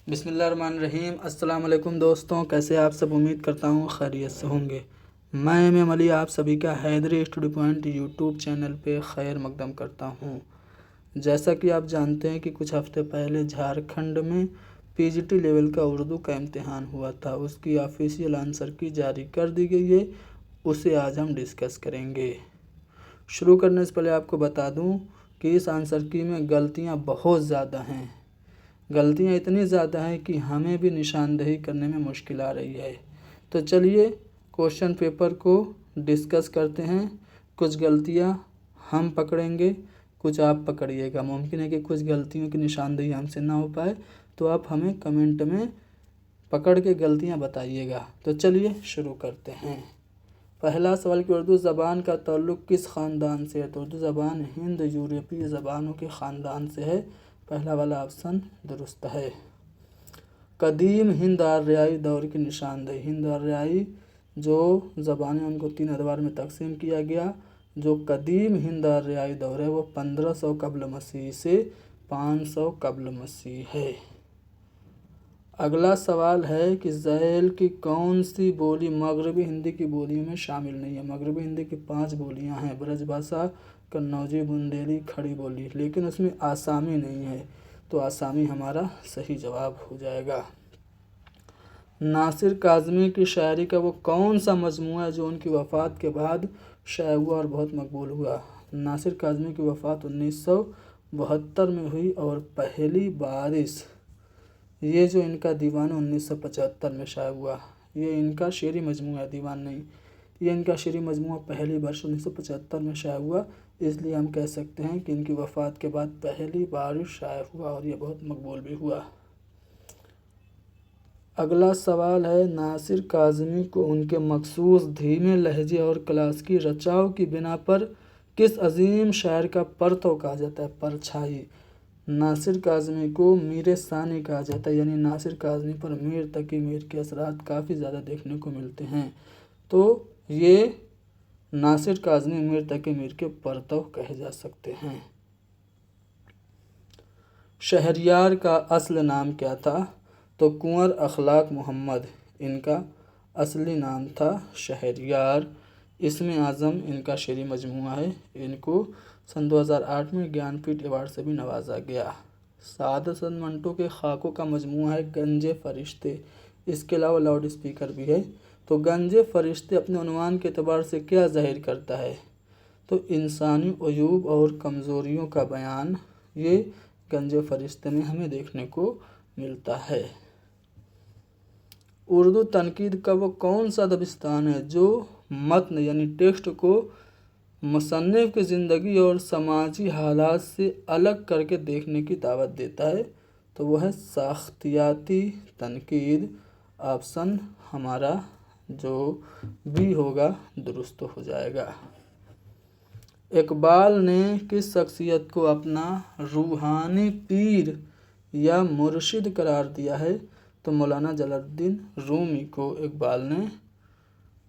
بسم اللہ الرحمن الرحیم۔ السلام علیکم دوستوں، کیسے آپ سب؟ امید کرتا ہوں خیریت سے ہوں گے۔ میں ایم علی آپ سبھی کا حیدری اسٹڈی پوائنٹ یوٹیوب چینل پہ خیر مقدم کرتا ہوں۔ جیسا کہ آپ جانتے ہیں کہ کچھ ہفتے پہلے جھارکھنڈ میں پی جی ٹی لیول کا اردو کا امتحان ہوا تھا۔ اس کی آفیشیل آنسر کی جاری کر دی گئی ہے، اسے آج ہم ڈسکس کریں گے۔ شروع کرنے سے پہلے آپ کو بتا دوں کہ اس آنسر کی میں غلطیاں بہت زیادہ ہیں۔ غلطیاں اتنی زیادہ ہیں کہ ہمیں بھی نشاندہی کرنے میں مشکل آ رہی ہے۔ تو چلیے کوشچن پیپر کو ڈسکس کرتے ہیں۔ کچھ غلطیاں ہم پکڑیں گے، کچھ آپ پکڑیے گا۔ ممکن ہے کہ کچھ غلطیوں کی نشاندہی ہم سے نہ ہو پائے، تو آپ ہمیں کمنٹ میں پکڑ کے غلطیاں بتائیے گا۔ تو چلیے شروع کرتے ہیں۔ پہلا سوال کہ اردو زبان کا تعلق کس خاندان سے ہے؟ تو اردو زبان ہند یورپی زبانوں کے خاندان سے ہے۔ پہلا والا آپشن درست ہے۔ قدیم ہند آریائی دور کی نشاندہی۔ ہند آریائی جو زبانیں ان کو 3 ادوار میں تقسیم کیا گیا۔ جو قدیم ہند آریائی دور ہے وہ 1500 قبل مسیح سے 500 قبل مسیح ہے۔ اگلا سوال ہے کہ ذیل کی کون سی بولی مغربی ہندی کی بولیوں میں شامل نہیں ہے؟ مغربی ہندی کی 5 بولیاں ہیں: برج بھاشا، قنوجی، بندیلی، کھڑی بولی، لیکن اس میں آسامی نہیں ہے، تو آسامی ہمارا صحیح جواب ہو جائے گا۔ ناصر کاظمی کی شاعری کا وہ کون سا مجموعہ ہے جو ان کی وفات کے بعد شائع ہوا اور بہت مقبول ہوا؟ ناصر کاظمی کی وفات 1972 میں ہوئی اور پہلی بارش، یہ جو ان کا دیوان 1975 میں شائع ہوا۔ یہ ان کا شعری مجموعہ ہے، دیوان نہیں۔ یہ ان کا شعری مجموعہ پہلی بارش 1975 میں شائع ہوا، اس لیے ہم کہہ سکتے ہیں کہ ان کی وفات کے بعد پہلی بارش شائع ہوا اور یہ بہت مقبول بھی ہوا۔ اگلا سوال ہے ناصر کاظمی کو ان کے مخصوص دھیمے لہجے اور کلاسیکی رچاؤ کی بنا پر کس عظیم شاعر کا پرتو کہا جاتا ہے؟ پرچھائی۔ ناصر کاظمی کو میر ثانی کہا جاتا ہے، یعنی ناصر کاظمی پر میر تقی میر کے اثرات کافی زیادہ دیکھنے کو ملتے ہیں، تو یہ ناصر کاظمی میر تقی میر کے پرتو کہے جا سکتے ہیں۔ شہریار کا اصل نام کیا تھا؟ تو کنور اخلاق محمد ان کا اصلی نام تھا شہریار۔ اسم اعظم ان کا شعری مجموعہ ہے۔ ان کو سن 2008 میں گیان پیٹھ ایوارڈ سے بھی نوازا گیا۔ سعادت حسن منٹو کے خاکوں کا مجموعہ ہے گنج فرشتے۔ اس کے علاوہ لاؤڈ اسپیکر بھی ہے۔ تو گنج فرشتے اپنے عنوان کے اعتبار سے کیا ظاہر کرتا ہے؟ تو انسانی عیوب اور کمزوریوں کا بیان، یہ گنج فرشتے میں ہمیں دیکھنے کو ملتا ہے۔ اردو تنقید کا وہ کون سا دبستان ہے جو متن یعنی ٹیکسٹ کو مصنف کی زندگی اور سماجی حالات سے الگ کر کے دیکھنے کی دعوت دیتا ہے؟ تو وہ ہے ساختیاتی تنقید۔ آپشن ہمارا جو بھی ہوگا درست ہو جائے گا۔ اقبال نے کس شخصیت کو اپنا روحانی پیر یا مرشد قرار دیا ہے؟ تو مولانا جلال الدین رومی کو اقبال نے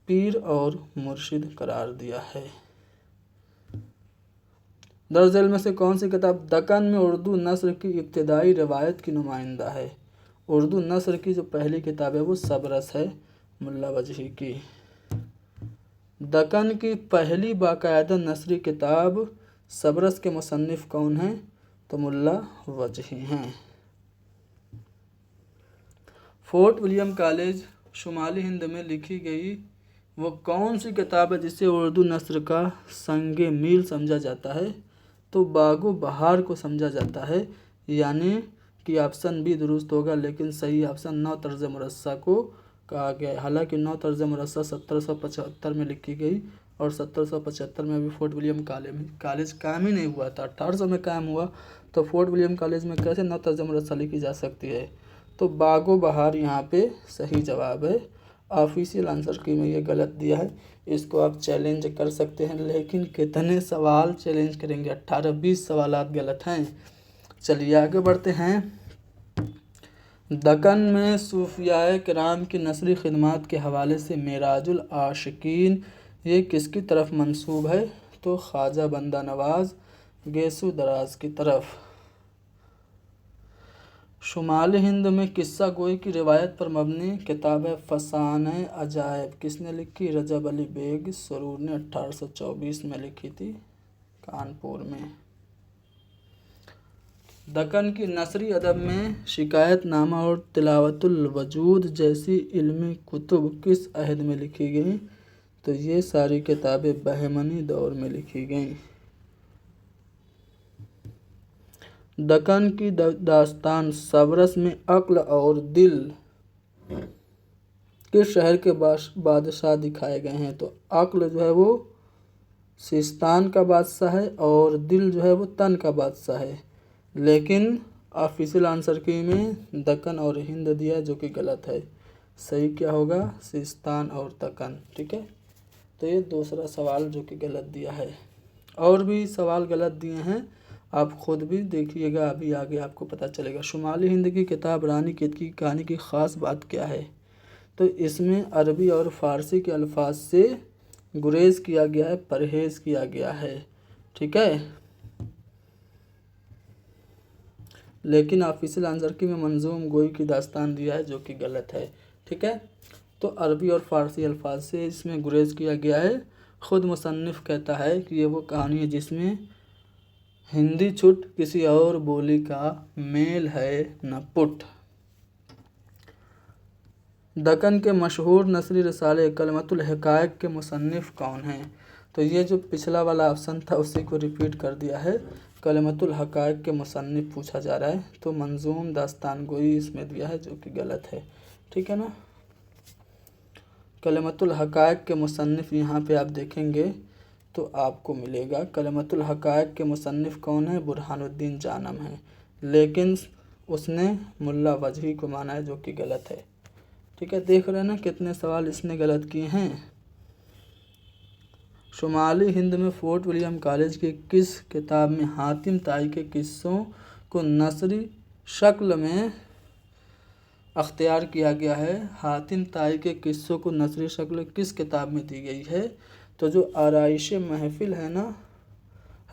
پیر اور مرشد قرار دیا ہے۔ درج ذیل میں سے کون سی کتاب دکن میں اردو نثر کی ابتدائی روایت کی نمائندہ ہے؟ اردو نثر کی جو پہلی کتاب ہے وہ سبرس ہے، ملا وجہی کی۔ دکن کی پہلی باقاعدہ نثری کتاب سبرس کے مصنف کون ہیں؟ تو ملا وجہی ہیں۔ فورٹ ولیم کالج شمالی ہند میں لکھی گئی وہ کون سی کتاب ہے جسے اردو نثر کا سنگ میل سمجھا جاتا ہے؟ تو باغ و بہار کو سمجھا جاتا ہے، یعنی کہ آپشن بھی درست ہوگا، لیکن صحیح آپشن نو طرز مرصع کو کہا گیا ہے۔ حالانکہ نو طرز مرصع 1775 میں لکھی گئی اور 1775 میں ابھی فورٹ ولیم کالج قائم ہی نہیں ہوا تھا، 1800 میں قائم ہوا، تو فورٹ ولیم کالج میں کیسے نو طرز مرصع لکھی جا سکتی ہے؟ تو باغ و بہار یہاں پہ صحیح جواب ہے۔ آفیشیل آنسر کی میں یہ غلط دیا ہے، اس کو آپ چیلنج کر سکتے ہیں، لیکن کتنے سوال چیلنج کریں گے؟ 18-20 سوالات غلط ہیں۔ چلیے آگے بڑھتے ہیں۔ دکن میں صوفیاء کرام کی نثری خدمات کے حوالے سے معراج العاشقین یہ کس کی طرف منسوب ہے؟ تو خواجہ بندہ نواز گیسو دراز کی طرف۔ شمالی ہند میں قصہ گوئی کی روایت پر مبنی کتاب فسانۂ عجائب کس نے لکھی؟ رجب علی بیگ سرور نے 1824 میں لکھی تھی، کانپور میں۔ دکن کی نثری ادب میں شکایت نامہ اور تلاوت الوجود جیسی علمی کتب کس عہد میں لکھی گئیں؟ تو یہ ساری کتابیں بہمنی دور میں لکھی گئیں۔ دکن کی داستان سبرس میں عقل اور دل کس شہر کے بادشاہ دکھائے گئے ہیں؟ تو عقل جو ہے وہ سیستان کا بادشاہ ہے اور دل جو ہے وہ تن کا بادشاہ ہے، لیکن آفیشیل آنسر کی میں دکن اور ہند دیا جو کہ غلط ہے۔ صحیح کیا ہوگا؟ سیستان اور دکن، ٹھیک ہے۔ تو یہ دوسرا سوال جو کہ غلط دیا ہے، اور بھی سوال غلط دیے ہیں، آپ خود بھی دیکھیے گا، ابھی آگے آپ کو پتہ چلے گا۔ شمالی ہند کی کتاب رانی کیت کی کہانی کی خاص بات کیا ہے؟ تو اس میں عربی اور فارسی کے الفاظ سے گریز کیا گیا ہے، پرہیز کیا گیا ہے، ٹھیک ہے۔ لیکن آفیشیل آنسر کی میں منظوم گوئی کی داستان دیا ہے جو کہ غلط ہے، ٹھیک ہے۔ تو عربی اور فارسی الفاظ سے اس میں گریز کیا گیا ہے۔ خود مصنف کہتا ہے کہ یہ وہ کہانی ہے جس میں ہندی چھٹ کسی اور بولی کا میل ہے نہ پٹ۔ دکن کے مشہور نثری رسالے کلمۃ الحقائق کے مصنف کون ہیں؟ تو یہ جو پچھلا والا آپشن تھا اسی کو ریپیٹ کر دیا ہے، کلمۃ الحقائق کے مصنف پوچھا جا رہا ہے، تو منظوم داستان گوئی اس میں دیا ہے جو کہ غلط ہے، ٹھیک ہے نا۔ کلمۃ الحقائق کے مصنف یہاں پہ آپ دیکھیں گے تو آپ کو ملے گا کلمۃ الحقائق کے مصنف کون ہے؟ برہان الدین جانم ہے، لیکن اس نے ملا وجہی کو مانا ہے جو کہ غلط ہے، ٹھیک ہے۔ دیکھ رہے ہیں نا کتنے سوال اس نے غلط کیے ہیں۔ شمالی ہند میں فورٹ ولیم کالج کی کس کتاب میں حاتم طائی کے قصوں کو نثری شکل میں اختیار کیا گیا ہے؟ حاتم طائی کے قصوں کو نثری شکل کس کتاب میں دی گئی ہے؟ تو جو آرائش محفل ہے نا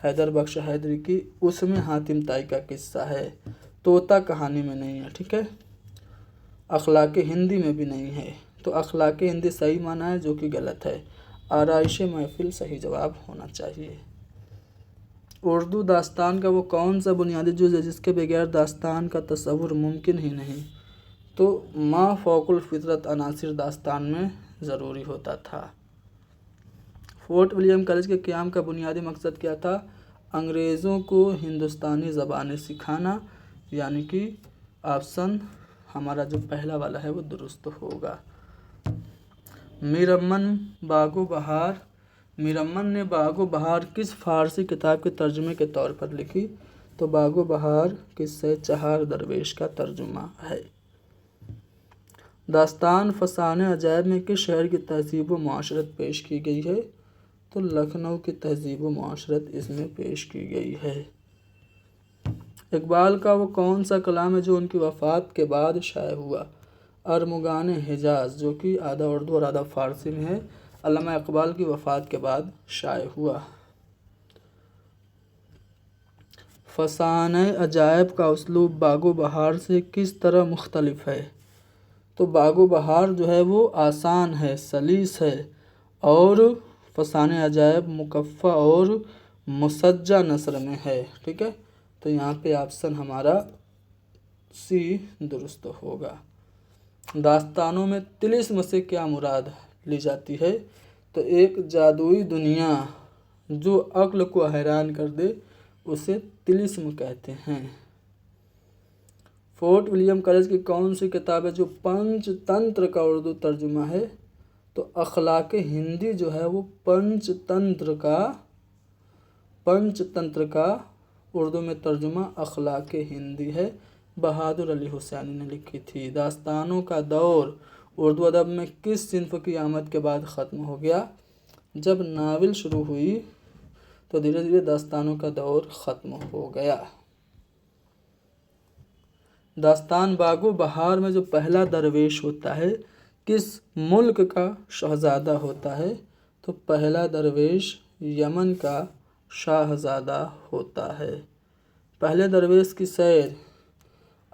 حیدر بخش حیدری کی، اس میں حاتم طائی کا قصہ ہے، طوطا کہانی میں نہیں ہے، ٹھیک ہے۔ اخلاق ہندی میں بھی نہیں ہے، تو اخلاق ہندی صحیح مانا ہے جو کہ غلط ہے، آرائش محفل صحیح جواب ہونا چاہیے۔ اردو داستان کا وہ کون سا بنیادی جز ہے جس کے بغیر داستان کا تصور ممکن ہی نہیں؟ تو ما فوق الفطرت عناصر داستان میں ضروری ہوتا تھا۔ فورٹ ولیم کالج کے قیام کا بنیادی مقصد کیا تھا؟ انگریزوں کو ہندوستانی زبانیں سکھانا، یعنی کہ آپشن ہمارا جو پہلا والا ہے وہ درست ہوگا۔ میرمن باغ و بہار، میرمن نے باغ و بہار کس فارسی کتاب کے ترجمے کے طور پر لکھی؟ تو باغ و بہار قصہ چہار درویش کا ترجمہ ہے۔ داستان فسانۂ عجائب میں کس شہر کی تہذیب و معاشرت پیش کی گئی ہے؟ تو لکھنؤ کی تہذیب و معاشرت اس میں پیش کی گئی ہے۔ اقبال کا وہ کون سا کلام ہے جو ان کی وفات کے بعد شائع ہوا؟ ارمغان حجاز، جو کہ آدھا اردو اور آدھا فارسی میں ہے، علامہ اقبال کی وفات کے بعد شائع ہوا۔ فسانۂ عجائب کا اسلوب باغ و بہار سے کس طرح مختلف ہے؟ تو باغ و بہار جو ہے وہ آسان ہے، سلیس ہے، اور فسانۂ عجائب مکفّہ اور مسجع نثر میں ہے، ٹھیک ہے۔ تو یہاں پہ آپشن ہمارا سی درست ہوگا۔ داستانوں میں طلسم سے کیا مراد لی جاتی ہے؟ تو ایک جادوئی دنیا جو عقل کو حیران کر دے اسے طلسم کہتے ہیں۔ فورٹ ولیم کالج کی کون سی کتاب ہے جو پنچ تنتر کا اردو ترجمہ ہے؟ تو اخلاق ہندی جو ہے وہ پنچ تنتر کا اردو میں ترجمہ اخلاق ہندی ہے، بہادر علی حسینی نے لکھی تھی۔ داستانوں کا دور اردو ادب میں کس صنف کی آمد کے بعد ختم ہو گیا؟ جب ناول شروع ہوئی تو دھیرے دھیرے داستانوں کا دور ختم ہو گیا۔ داستان باغ و بہار میں جو پہلا درویش ہوتا ہے کس ملک کا شہزادہ ہوتا ہے؟ تو پہلا درویش یمن کا شاہزادہ ہوتا ہے۔ پہلے درویش کی سیر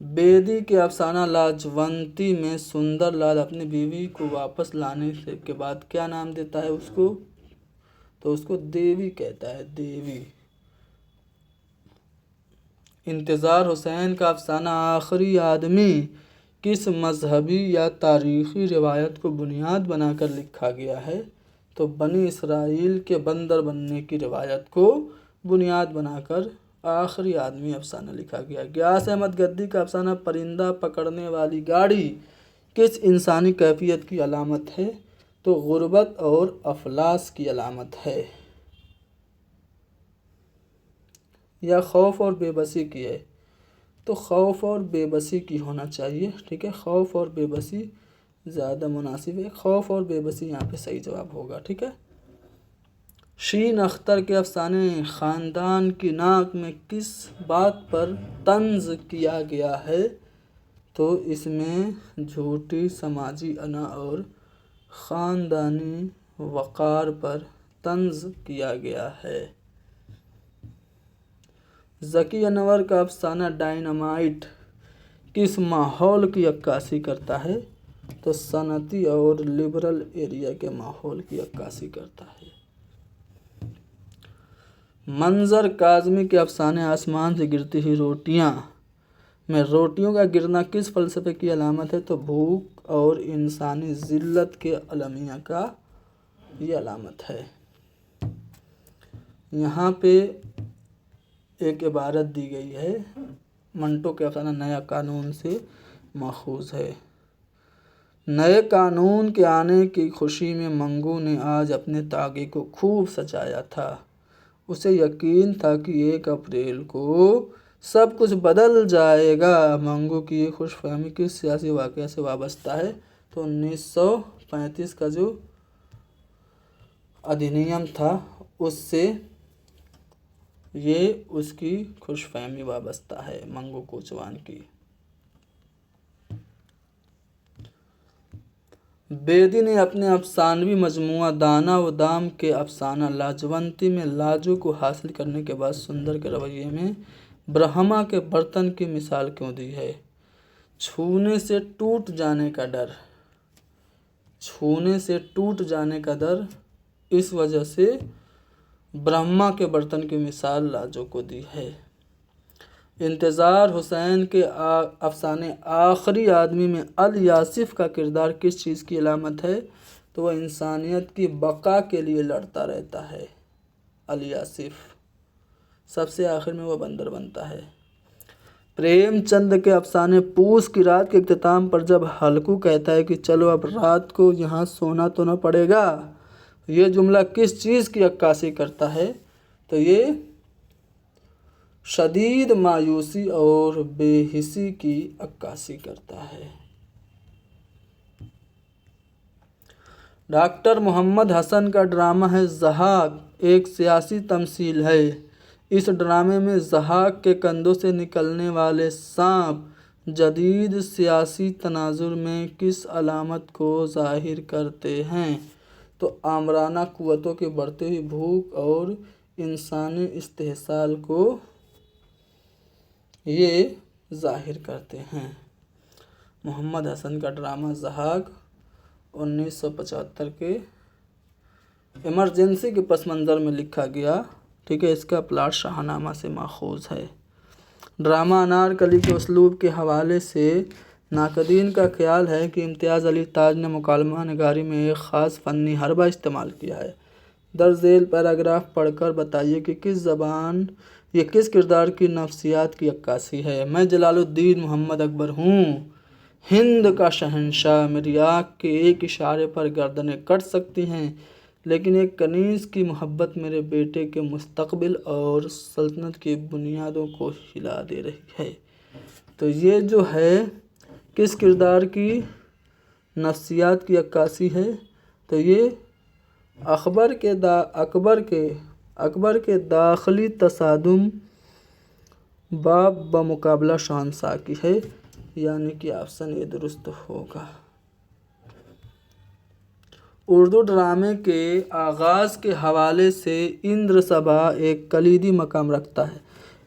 بیدی کے افسانہ لاجونتی میں سندر لال اپنی بیوی کو واپس لانے کے بعد کیا نام دیتا ہے اس کو؟ تو اس کو دیوی کہتا ہے، دیوی۔ انتظار حسین کا افسانہ آخری آدمی کس مذہبی یا تاریخی روایت کو بنیاد بنا کر لکھا گیا ہے؟ تو بنی اسرائیل کے بندر بننے کی روایت کو بنیاد بنا کر آخری آدمی افسانہ لکھا گیا۔ غیاث احمد گدی کا افسانہ پرندہ پکڑنے والی گاڑی کس انسانی کیفیت کی علامت ہے؟ تو غربت اور افلاس کی علامت ہے، یا خوف اور بے بسی کی ہے؟ تو خوف اور بے بسی کی ہونا چاہیے، ٹھیک ہے، خوف اور بے بسی زیادہ مناسب ہے، خوف اور بے بسی یہاں پہ صحیح جواب ہوگا، ٹھیک ہے۔ شین اختر کے افسانے خاندان کی ناک میں کس بات پر طنز کیا گیا ہے؟ تو اس میں جھوٹی سماجی انا اور خاندانی وقار پر طنز کیا گیا ہے۔ ذکی انور کا افسانہ ڈائنامائٹ کس ماحول کی عکاسی کرتا ہے؟ تو صنعتی اور لبرل ایریا کے ماحول کی عکاسی کرتا ہے۔ منظر کاظمی کے افسانے آسمان سے گرتی ہوئی روٹیاں میں روٹیوں کا گرنا کس فلسفے کی علامت ہے؟ تو بھوک اور انسانی ذلت کے المیہ کا یہ علامت ہے۔ یہاں پہ ایک عبارت دی گئی ہے، منٹو کے افسانہ نیا قانون سے ماخوذ ہے۔ نئے قانون کے آنے کی خوشی میں منگو نے آج اپنے طاغے کو خوب سجایا تھا۔ اسے یقین تھا کہ 1 اپریل کو سب کچھ بدل جائے گا۔ منگو کی یہ خوش فہمی کس سیاسی واقعہ سے وابستہ ہے؟ تو 1935 کا جو ادھینیم تھا اس سے یہ اس کی خوش فہمی وابستہ ہے، منگو کوچوان کی۔ بیدی نے اپنے افسانوی مجموعہ دانا و دام کے افسانہ لاجونتی میں لاجو کو حاصل کرنے کے بعد سندر کے رویے میں برہما کے برتن کی مثال کیوں دی ہے؟ چھونے سے ٹوٹ جانے کا ڈر، چھونے سے ٹوٹ جانے کا ڈر، اس وجہ سے برہما کے برتن کی مثال لاجو کو دی ہے۔ انتظار حسین کے افسانے آخری آدمی میں الیاسف کا کردار کس چیز کی علامت ہے؟ تو وہ انسانیت کی بقا کے لیے لڑتا رہتا ہے، الیاسف۔ سب سے آخر میں وہ بندر بنتا ہے۔ پریم چند کے افسانے پوس کی رات کے اختتام پر جب ہلکو کہتا ہے کہ چلو اب رات کو یہاں سونا تو نہ پڑے گا، یہ جملہ کس چیز کی عکاسی کرتا ہے؟ تو یہ شدید مایوسی اور بے حسی کی عکاسی کرتا ہے۔ ڈاکٹر محمد حسن کا ڈرامہ ہے ضحاک ایک سیاسی تمثیل ہے۔ اس ڈرامے میں ضحاک کے کندھوں سے نکلنے والے سانپ جدید سیاسی تناظر میں کس علامت کو ظاہر کرتے ہیں؟ تو آمرانہ قوتوں کی بڑھتی ہوئی بھوک اور انسانی استحصال کو یہ ظاہر کرتے ہیں۔ محمد حسن کا ڈرامہ ضحاک 1975 کے ایمرجنسی کے پس منظر میں لکھا گیا، ٹھیک ہے، اس کا پلاٹ شاہ نامہ سے ماخوذ ہے۔ ڈرامہ انارکلی کے اسلوب کے حوالے سے ناقدین کا خیال ہے کہ امتیاز علی تاج نے مکالمہ نگاری میں ایک خاص فنی حربہ استعمال کیا ہے۔ درذیل پیراگراف پڑھ کر بتائیے کہ یہ کس کردار کی نفسیات کی عکاسی ہے۔ میں جلال الدین محمد اکبر ہوں، ہند کا شہنشاہ۔ میری آنکھ کے ایک اشارے پر گردنیں کٹ سکتی ہیں، لیکن ایک کنیز کی محبت میرے بیٹے کے مستقبل اور سلطنت کی بنیادوں کو ہلا دے رہی ہے۔ تو یہ جو ہے کس کردار کی نفسیات کی عکاسی ہے؟ تو یہ اکبر کے داخلی تصادم بمقابلہ شہنشاہ کی ہے، یعنی کہ آپشن اے درست ہوگا۔ اردو ڈرامے کے آغاز کے حوالے سے اندر صبا ایک کلیدی مقام رکھتا ہے۔